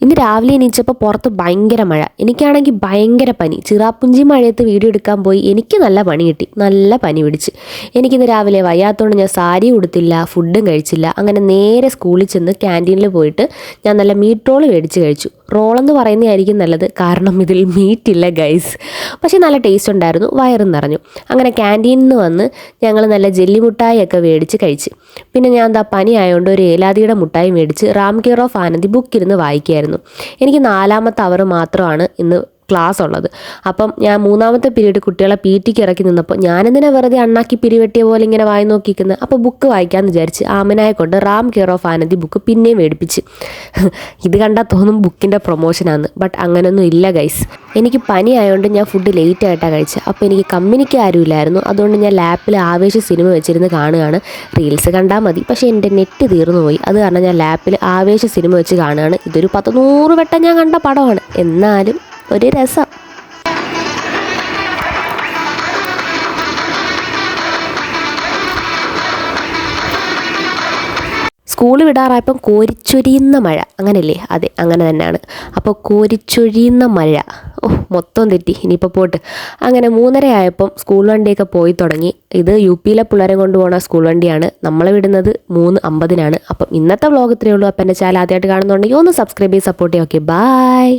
ഇന്ന് രാവിലെ എണീച്ചപ്പോൾ പുറത്ത് ഭയങ്കര മഴ. എനിക്കാണെങ്കിൽ ഭയങ്കര പനി. ചിറാപ്പുഞ്ചി മഴയത്ത് വീഡിയോ എടുക്കാൻ പോയി എനിക്ക് നല്ല പണി കിട്ടി, നല്ല പനി പിടിച്ച്. എനിക്കിന്ന് രാവിലെ വയ്യാത്തതുകൊണ്ട് ഞാൻ സാരി ഉടുത്തില്ല, ഫുഡും കഴിച്ചില്ല. അങ്ങനെ നേരെ സ്കൂളിൽ ചെന്ന് ക്യാൻറ്റീനിൽ പോയിട്ട് ഞാൻ നല്ല മീറ്റ് റോൾ മേടിച്ച് കഴിച്ചു. റോളെന്ന് പറയുന്നതായിരിക്കും നല്ലത്, കാരണം ഇതിൽ മീറ്റ് ഇല്ല ഗൈസ്. പക്ഷേ നല്ല ടേസ്റ്റ് ഉണ്ടായിരുന്നു, വയറും നിറഞ്ഞു. അങ്ങനെ ക്യാൻറ്റീനിൽ നിന്ന് വന്ന് ഞങ്ങൾ നല്ല ജെല്ലി മുട്ടായിയൊക്കെ മേടിച്ച് കഴിച്ച്. പിന്നെ ഞാൻ എന്താ പനി ആയതുകൊണ്ട് ഒരു ഏലാദിയുടെ മുട്ടായി മേടിച്ച് റാം കെയർ ഓഫ് ആനന്ദി ബുക്കിരുന്ന് വായിക്കുകയായിരുന്നു. എനിക്ക് 4ാമത്തെ അവർ മാത്രമാണ് ഇന്ന് ക്ലാസ് ഉള്ളത്. അപ്പം ഞാൻ 3ാമത്തെ പീരീഡ് കുട്ടികളെ PT ഇറക്കി നിന്നപ്പോൾ ഞാനെന്തിനാ വെറുതെ അണ്ണാക്കി പിരിവെട്ടിയ പോലെ ഇങ്ങനെ വായി നോക്കിക്കുന്നത്. അപ്പോൾ ബുക്ക് വായിക്കാമെന്ന് വിചാരിച്ച് ആമനായെ കൊണ്ട് Ram care of Anandi book പിന്നെയും മേടിപ്പിച്ച്. ഇത് കണ്ടാൽ തോന്നും ബുക്കിൻ്റെ പ്രൊമോഷനാണ്, ബട്ട് അങ്ങനെയൊന്നും ഇല്ല ഗൈസ്. എനിക്ക് പനി ആയതുകൊണ്ട് ഞാൻ ഫുഡ് ലേറ്റ് ആയിട്ടാണ് കഴിച്ചത്. അപ്പോൾ എനിക്ക് കമ്പനിക്ക് ആരുമില്ലായിരുന്നു. അതുകൊണ്ട് ഞാൻ ലാപ്പിൽ ആവേശ സിനിമ വെച്ചിരുന്ന് കാണുകയാണ്. റീൽസ് കണ്ടാൽ മതി, പക്ഷേ എൻ്റെ നെറ്റ് തീർന്നു പോയി. അത് കാരണം ഞാൻ ലാപ്പിൽ ആവേശ സിനിമ വെച്ച് കാണുകയാണ്. ഇതൊരു 100 വട്ടം ഞാൻ കണ്ട പടമാണ്, എന്നാലും ഒരു രസം. സ്കൂൾ വിടാറായപ്പം കോരിച്ചൊരിയുന്ന മഴ, അങ്ങനെയല്ലേ? അതെ, അങ്ങനെ തന്നെയാണ്. അപ്പോൾ കോരിച്ചൊരിയുന്ന മഴ, മൊത്തം തെറ്റി. ഇനിയിപ്പോൾ പോട്ട്. അങ്ങനെ 3:30 ആയപ്പം സ്കൂൾ വണ്ടിയൊക്കെ പോയി തുടങ്ങി. ഇത് UP പിള്ളേരെ കൊണ്ടുപോകുന്ന സ്കൂൾ വണ്ടിയാണ്. നമ്മളെ വിടുന്നത് 3:50-നാണ്. അപ്പം ഇന്നത്തെ വ്ലോഗ് ഇത്രയേ ഉള്ളൂ. അപ്പം എൻ്റെ ചാനൽ ആദ്യമായിട്ട് കാണുന്നുണ്ടെങ്കിൽ ഒന്ന് സബ്സ്ക്രൈബ് ചെയ്ത് സപ്പോർട്ട് ചെയ്യാം. Okay, by.